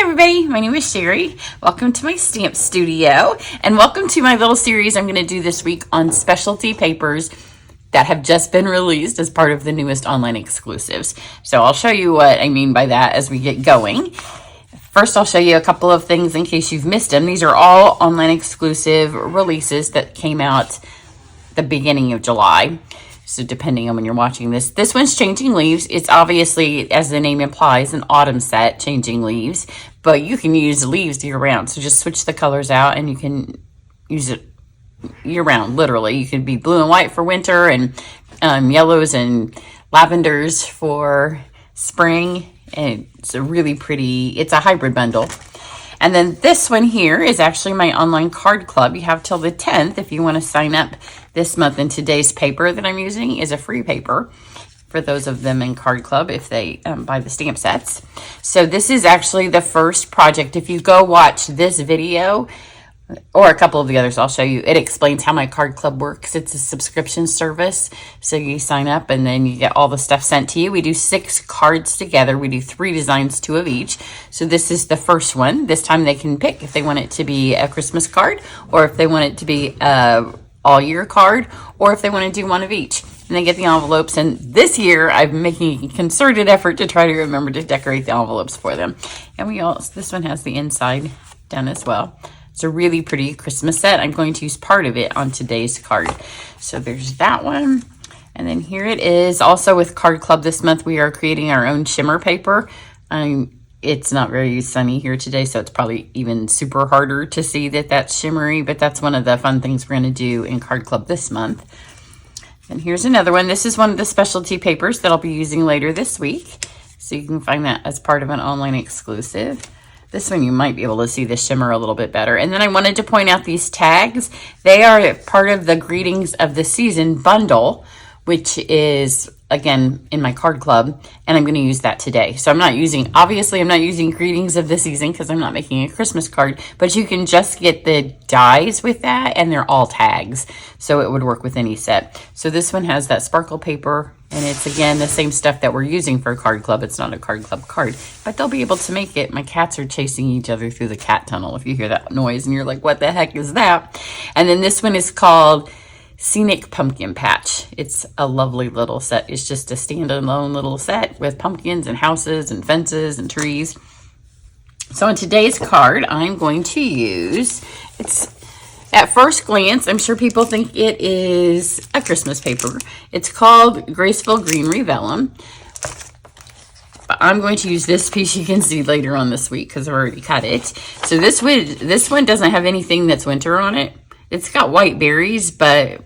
everybody, my name is Cheri. Welcome to my stamp studio and welcome to my little series I'm going to do this week on specialty papers that have just been released as part of the newest online exclusives. So I'll show you what I mean by that as we get going. First, I'll show you a couple of things in case you've missed them. These are all online exclusive releases that came out the beginning of July. So depending on when you're watching this. This one's Changing Leaves. It's obviously, as the name implies, an autumn set, Changing Leaves. But you can use leaves year-round. So just switch the colors out and you can use it year-round, literally. You could be blue and white for winter and yellows and lavenders for spring. And it's a really pretty, it's a hybrid bundle. And then this one here is actually my online card club. You have till the 10th if you want to sign up this month. And today's paper that I'm using is a free paper for those of them in card club if they buy the stamp sets. So this is actually the first project. If you go watch this video or a couple of the others I'll show you, it explains how my card club works. It's a subscription service. So you sign up and then you get all the stuff sent to you. We do 6 cards together. We do 3 designs, 2 of each. So this is the first one. This time they can pick if they want it to be a Christmas card or if they want it to be a all year card or if they want to do one of each. And they get the envelopes. And this year I'm making a concerted effort to try to remember to decorate the envelopes for them. And this one has the inside done as well. It's a really pretty Christmas set. I'm going to use part of it on today's card. So there's that one. And then here it is. Also with Card Club this month, we are creating our own shimmer paper. It's not very sunny here today, so it's probably even super harder to see that that's shimmery, but that's one of the fun things we're going to do in Card Club this month. And here's another one. This is one of the specialty papers that I'll be using later this week. So you can find that as part of an online exclusive. This one you might be able to see the shimmer a little bit better. And then I wanted to point out these tags. They are part of the Greetings of the Season bundle, which is, again, in my card club. And I'm going to use that today. So obviously I'm not using Greetings of the Season because I'm not making a Christmas card. But you can just get the dies with that and they're all tags. So it would work with any set. So this one has that sparkle paper. And it's, again, the same stuff that we're using for a card club. It's not a card club card, but they'll be able to make it. My cats are chasing each other through the cat tunnel. If you hear that noise and you're like, what the heck is that? And then this one is called Scenic Pumpkin Patch. It's a lovely little set. It's just a standalone little set with pumpkins and houses and fences and trees. So in today's card, I'm going to use, at first glance, I'm sure people think it is a Christmas paper. It's called Graceful Greenery Vellum. But I'm going to use this piece you can see later on this week because I've already cut it. So this one doesn't have anything that's winter on it. It's got white berries, but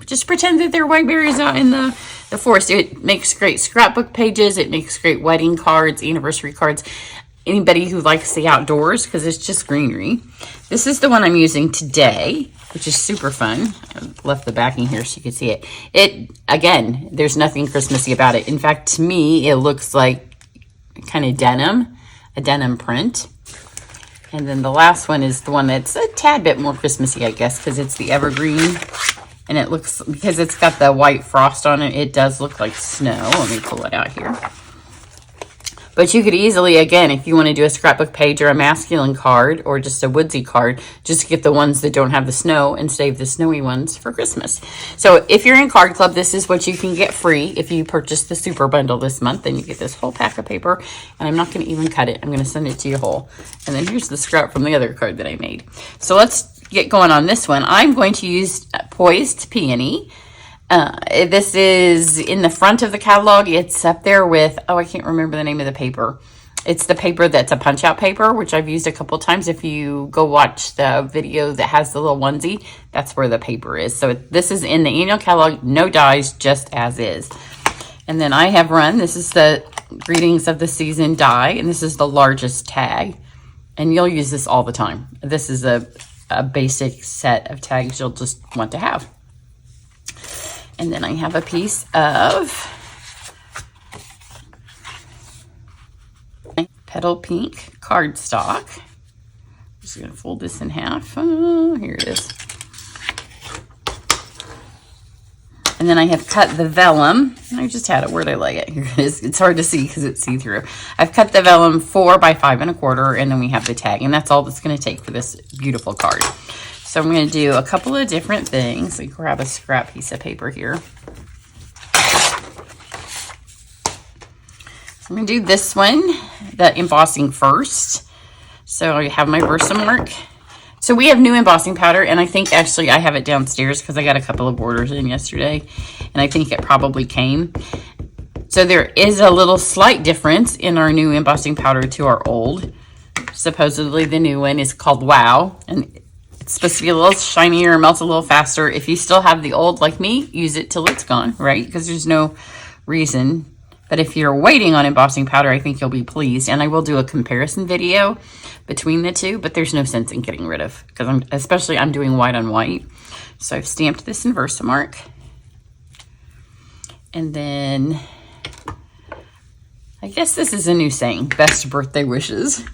just pretend that they're white berries out in the forest. It makes great scrapbook pages. It makes great wedding cards, anniversary cards. Anybody who likes the outdoors because it's just greenery. This is the one I'm using today, which is super fun. I left the backing here so you can see it. Again, there's nothing Christmassy about it. In fact, to me, it looks like kind of denim, a denim print. And then the last one is the one that's a tad bit more Christmassy, I guess, because it's the evergreen. And it looks, because it's got the white frost on it, it does look like snow. Let me pull it out here. But you could easily, again, if you want to do a scrapbook page or a masculine card or just a woodsy card, just get the ones that don't have the snow and save the snowy ones for Christmas. So if you're in Card Club, this is what you can get free if you purchase the super bundle this month. Then you get this whole pack of paper, and I'm not going to even cut it. I'm going to send it to you whole. And then here's the scrap from the other card that I made. So let's get going on this one. I'm going to use Poised Peony. This is in the front of the catalog. It's up there with, I can't remember the name of the paper. It's the paper that's a punch-out paper, which I've used a couple times. If you go watch the video that has the little onesie, that's where the paper is. So this is in the annual catalog, no dies, just as is. And then I have this is the Greetings of the Season die, and this is the largest tag. And you'll use this all the time. This is a basic set of tags you'll just want to have. And then I have a piece of Petal Pink cardstock. I'm just going to fold this in half. Oh, here it is. And then I have cut the vellum. I just had it. Where'd I lay it? Here it is. It's hard to see because it's see-through. I've cut the vellum 4 by 5 1/4, and then we have the tag. And that's all that's going to take for this beautiful card. So I'm going to do a couple of different things. Like grab a scrap piece of paper here. I'm going to do this one, the embossing first. So I have my Versamark. So we have new embossing powder, and I think actually I have it downstairs because I got a couple of orders in yesterday, and I think it probably came. So there is a little slight difference in our new embossing powder to our old. Supposedly the new one is called Wow, and it's supposed to be a little shinier, melts a little faster. If you still have the old like me, use it till it's gone, right? Because there's no reason. But if you're waiting on embossing powder, I think you'll be pleased. And I will do a comparison video between the two, but there's no sense in getting rid of, because I'm doing white on white. So I've stamped this in Versamark. And then I guess this is a new saying, best birthday wishes.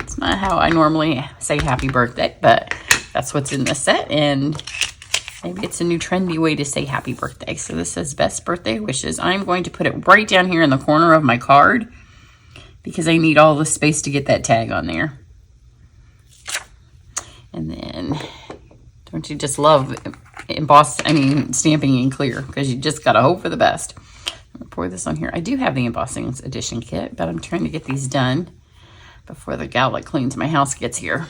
It's not how I normally say happy birthday, but that's what's in the set, and maybe it's a new trendy way to say happy birthday. So this says best birthday wishes. I'm going to put it right down here in the corner of my card because I need all the space to get that tag on there. And then, don't you just love stamping in clear, because you just got to hope for the best. I'm gonna pour this on here. I do have the embossing edition kit, but I'm trying to get these done before the gal that cleans my house gets here.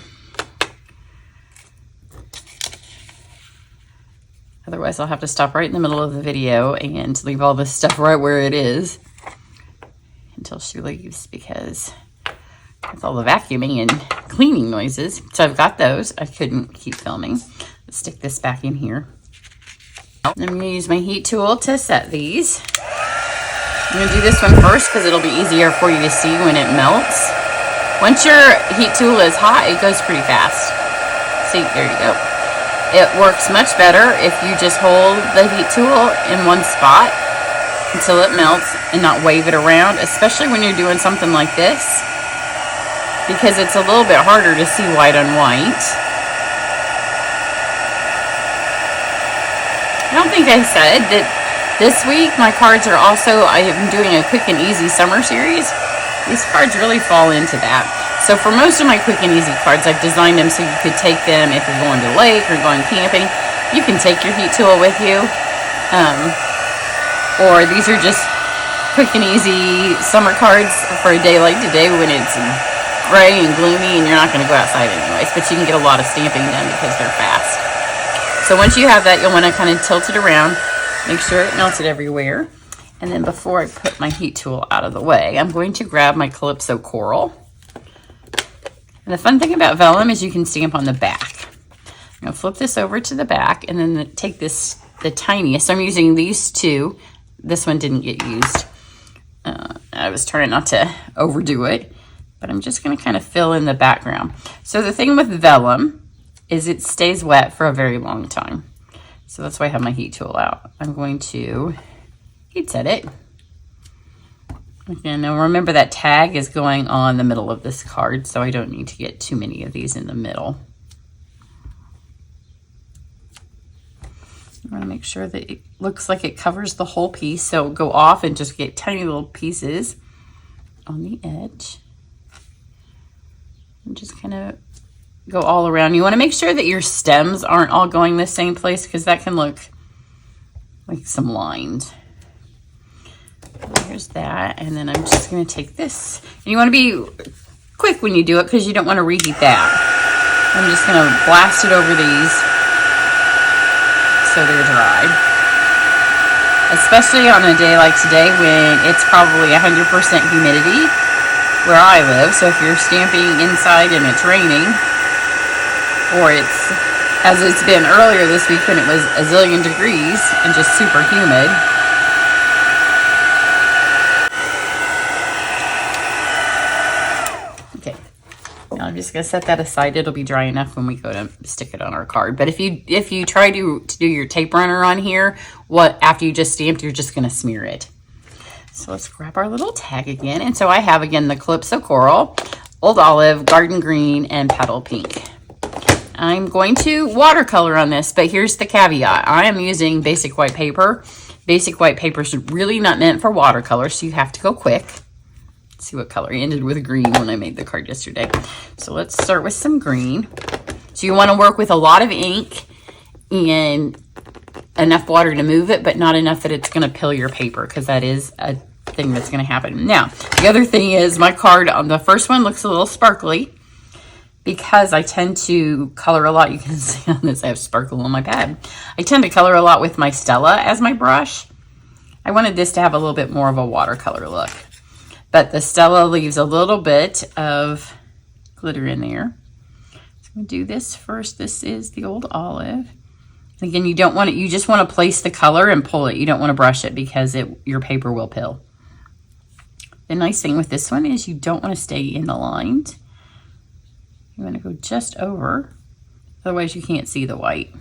Otherwise, I'll have to stop right in the middle of the video and leave all this stuff right where it is until she leaves, because with all the vacuuming and cleaning noises. So I've got those. I couldn't keep filming. Let's stick this back in here. I'm going to use my heat tool to set these. I'm going to do this one first because it'll be easier for you to see when it melts. Once your heat tool is hot, it goes pretty fast. See, there you go. It works much better if you just hold the heat tool in one spot until it melts and not wave it around, especially when you're doing something like this, because it's a little bit harder to see white on white. I don't think I said that this week my cards are also, I am doing a quick and easy summer series. These cards really fall into that. So for most of my quick and easy cards, I've designed them so you could take them if you're going to the lake or going camping. You can take your heat tool with you. Or these are just quick and easy summer cards for a day like today when it's gray and gloomy and you're not going to go outside anyways. But you can get a lot of stamping done because they're fast. So once you have that, you'll want to kind of tilt it around. Make sure it melted everywhere. And then before I put my heat tool out of the way, I'm going to grab my Calypso Coral. And the fun thing about vellum is you can stamp on the back. I'm going to flip this over to the back and then take this, the tiniest. So I'm using these two. This one didn't get used. I was trying not to overdo it, but I'm just going to kind of fill in the background. So the thing with vellum is it stays wet for a very long time. So that's why I have my heat tool out. I'm going to heat set it. Okay, now remember that tag is going on the middle of this card, so I don't need to get too many of these in the middle. I want to make sure that it looks like it covers the whole piece, so go off and just get tiny little pieces on the edge. And just kind of go all around. You want to make sure that your stems aren't all going the same place, because that can look like some lines. Here's that, and then I'm just going to take this. And you want to be quick when you do it because you don't want to reheat that. I'm just going to blast it over these so they're dry. Especially on a day like today when it's probably 100% humidity where I live. So if you're stamping inside and it's raining, or it's, as it's been earlier this week when it was a zillion degrees and just super humid. I'm just going to set that aside. It'll be dry enough when we go to stick it on our card. But if you try to do your tape runner on here, after you just stamped, you're just going to smear it. So let's grab our little tag again. And so I have, again, the Calypso Coral, Old Olive, Garden Green, and Petal Pink. I'm going to watercolor on this, but here's the caveat. I am using basic white paper. Basic white paper is really not meant for watercolor, so you have to go quick. Let's see what color. I ended with green when I made the card yesterday. So let's start with some green. So you want to work with a lot of ink and enough water to move it, but not enough that it's going to pill your paper, because that is a thing that's going to happen. Now, the other thing is my card on the first one looks a little sparkly because I tend to color a lot. You can see on this I have sparkle on my pad. I tend to color a lot with my Stella as my brush. I wanted this to have a little bit more of a watercolor look, but the Stella leaves a little bit of glitter in there. So I'm going to do this first. This is the Old Olive. Again, you don't want it, you just want to place the color and pull it. You don't want to brush it because your paper will pill. The nice thing with this one is you don't want to stay in the lines. You want to go just over, otherwise you can't see the white.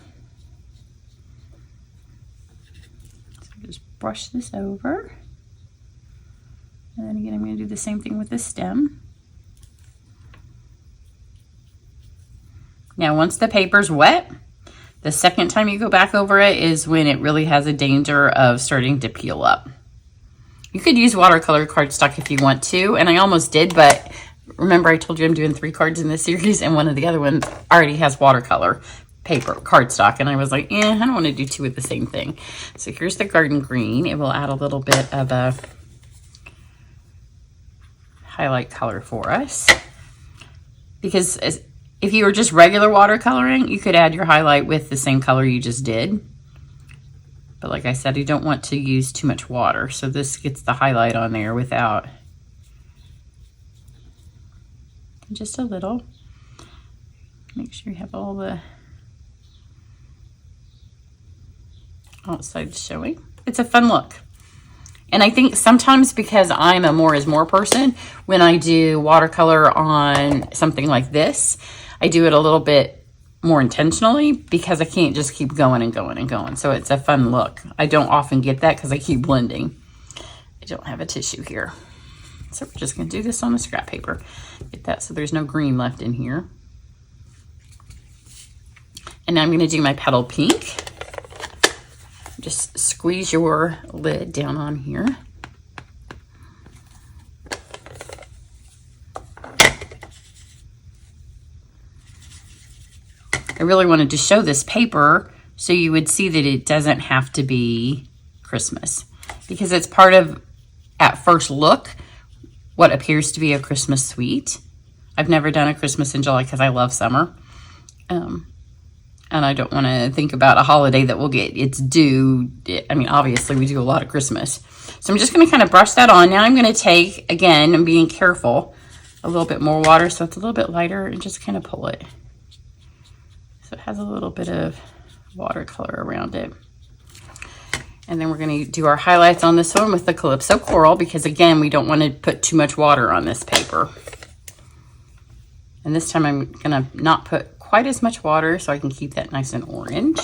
So just brush this over. And then again, I'm going to do the same thing with the stem. Now, once the paper's wet, the second time you go back over it is when it really has a danger of starting to peel up. You could use watercolor cardstock if you want to, and I almost did, but remember I told you I'm doing 3 cards in this series, and one of the other ones already has watercolor paper cardstock, and I was like, I don't want to do 2 of the same thing. So here's the garden green. It will add a little bit of a highlight color for us, because if you were just regular watercoloring, you could add your highlight with the same color you just did. But like I said, you don't want to use too much water. So this gets the highlight on there without just a little. Make sure you have all the outside showing. It's a fun look. And I think sometimes because I'm a more is more person, when I do watercolor on something like this, I do it a little bit more intentionally because I can't just keep going and going and going. So it's a fun look. I don't often get that because I keep blending. I don't have a tissue here. So we're just going to do this on the scrap paper. Get that so there's no green left in here. And now I'm going to do my petal pink. Just squeeze your lid down on here. I really wanted to show this paper so you would see that it doesn't have to be Christmas, because it's part of, at first look, what appears to be a Christmas sweet. I've never done a Christmas in July because I love summer. And I don't want to think about a holiday that will get its due. I mean, obviously we do a lot of Christmas. So I'm just going to kind of brush that on. Now I'm going to take, again, I'm being careful, a little bit more water so it's a little bit lighter, and just kind of pull it. So it has a little bit of watercolor around it. And then we're going to do our highlights on this one with the Calypso Coral, because again, we don't want to put too much water on this paper. And this time I'm going to not put quite as much water so I can keep that nice and orange.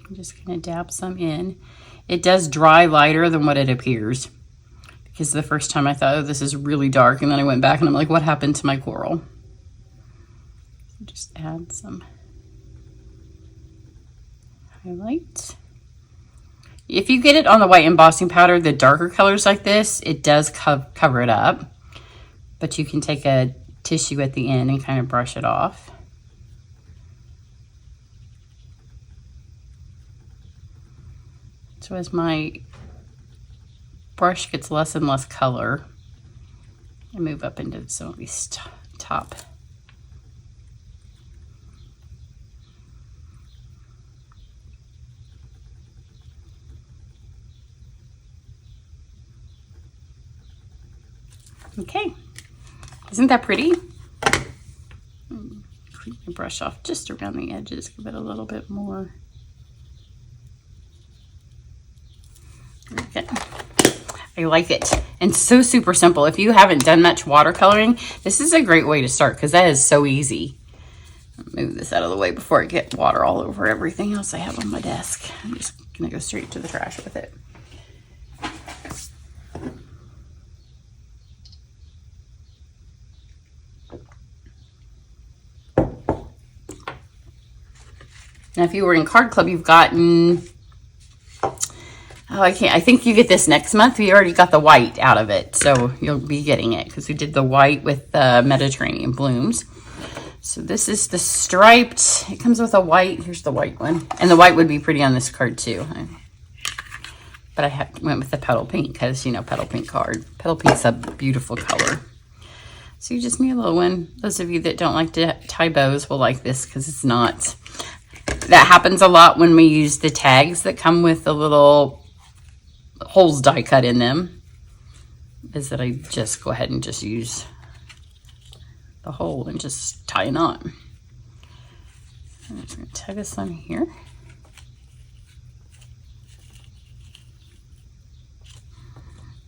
I'm just going to dab some in. It does dry lighter than what it appears, because the first time I thought, oh, this is really dark, and then I went back and I'm like, what happened to my coral? So just add some highlight. If you get it on the white embossing powder, the darker colors like this, it does cover it up. But you can take a tissue at the end and kind of brush it off. So as my brush gets less and less color, I move up into some of these top. Okay, isn't that pretty? Clean the brush off just around the edges, give it a little bit more. Okay, I like it. And so super simple. If you haven't done much watercoloring, this is a great way to start, because that is so easy. I'll move this out of the way before I get water all over everything else I have on my desk. I'm just gonna go straight to the trash with it. Now, if you were in Card Club, you've gotten, I think you get this next month. We already got the white out of it, so you'll be getting it because we did the white with the Mediterranean blooms. So this is the striped. It comes with a white. Here's the white one. And the white would be pretty on this card too. But I went with the petal pink because, you know, petal pink card. Petal pink's a beautiful color. So you just need a little one. Those of you that don't like to tie bows will like this because it's not. That happens a lot when we use the tags that come with the little holes die cut in them. Is that I just go ahead and just use the hole and just tie a knot. I'm just going to tie this on here.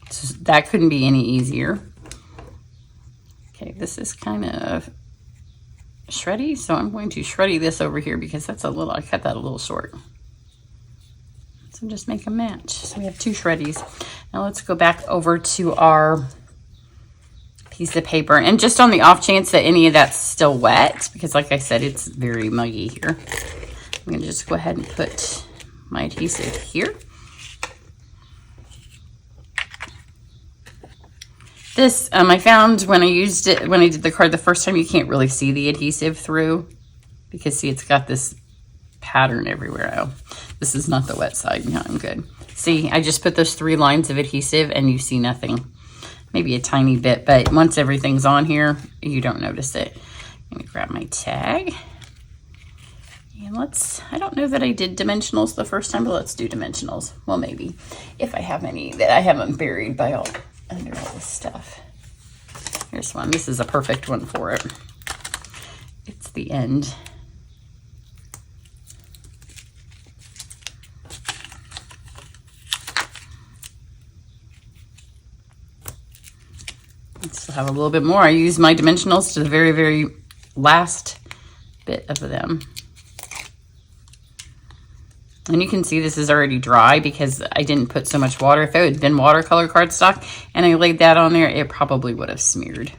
So that couldn't be any easier. Okay, this is kind of shreddy, so I'm going to shreddy this over here because that's a little, I cut that a little short. So just make a match. So we have 2 shreddies. Now let's go back over to our piece of paper, and just on the off chance that any of that's still wet, because like I said, it's very muggy here, I'm going to just go ahead and put my adhesive here. This I found when I used it, when I did the card the first time, you can't really see the adhesive through because see, it's got this pattern everywhere. Oh, this is not the wet side. No, I'm good. See, I just put those 3 lines of adhesive and you see nothing. Maybe a tiny bit, but once everything's on here, you don't notice it. Let me grab my tag. And I don't know that I did dimensionals the first time, but let's do dimensionals. Well, maybe, if I have any that I haven't buried by under all this stuff. Here's one. This is a perfect one for it. It's the end. Still have a little bit more. I use my dimensionals to the very, very last bit of them. And you can see this is already dry because I didn't put so much water. If it had been watercolor cardstock and I laid that on there, it probably would have smeared.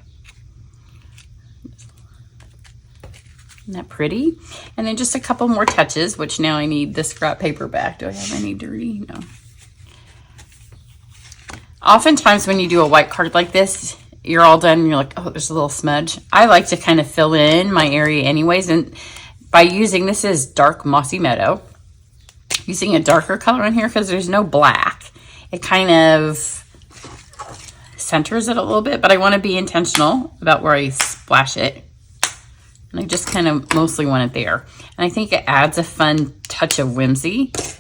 Isn't that pretty? And then just a couple more touches, which now I need the scrap paper back. Do I have any dirty? No. Oftentimes when you do a white card like this, you're all done and you're like, oh, there's a little smudge. I like to kind of fill in my area anyways. And by using, this is dark mossy meadow, using a darker color in here because there's no black. It kind of centers it a little bit, but I want to be intentional about where I splash it. And I just kind of mostly want it there. And I think it adds a fun touch of whimsy. Isn't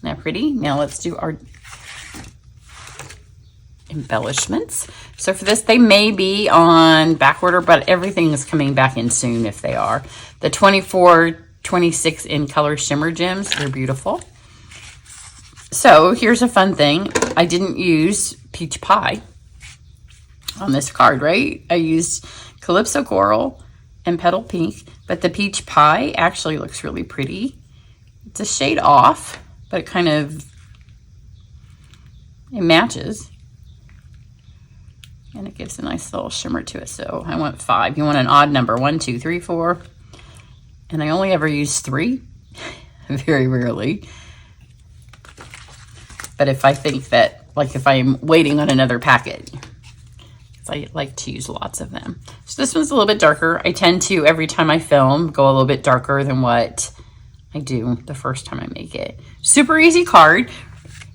that pretty? Now let's do our embellishments. So for this, they may be on back order, but everything is coming back in soon if they are. The 24, 26 in color shimmer gems, they're beautiful. So here's a fun thing. I didn't use peach pie on this card, right? I used Calypso Coral and Petal Pink, but the peach pie actually looks really pretty. It's a shade off, but it matches. And it gives a nice little shimmer to it. So I want 5. You want an odd number. 1, 2, 3, 4. And I only ever use 3. Very rarely. But if I think that, like if I'm waiting on another packet, because I like to use lots of them. So this one's a little bit darker. I tend to, every time I film, go a little bit darker than what I do the first time I make it. Super easy card.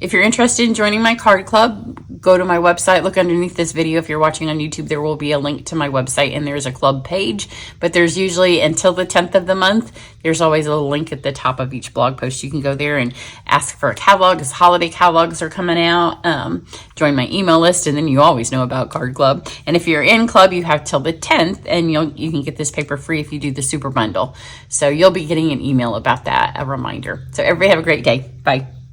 If you're interested in joining my card club, go to my website, look underneath this video. If you're watching on YouTube, there will be a link to my website and there's a club page, but there's usually until the 10th of the month, there's always a link at the top of each blog post. You can go there and ask for a catalog as holiday catalogs are coming out. Join my email list and then you always know about card club. And if you're in club, you have till the 10th and you can get this paper free if you do the super bundle. So you'll be getting an email about that, a reminder. So everybody have a great day. Bye.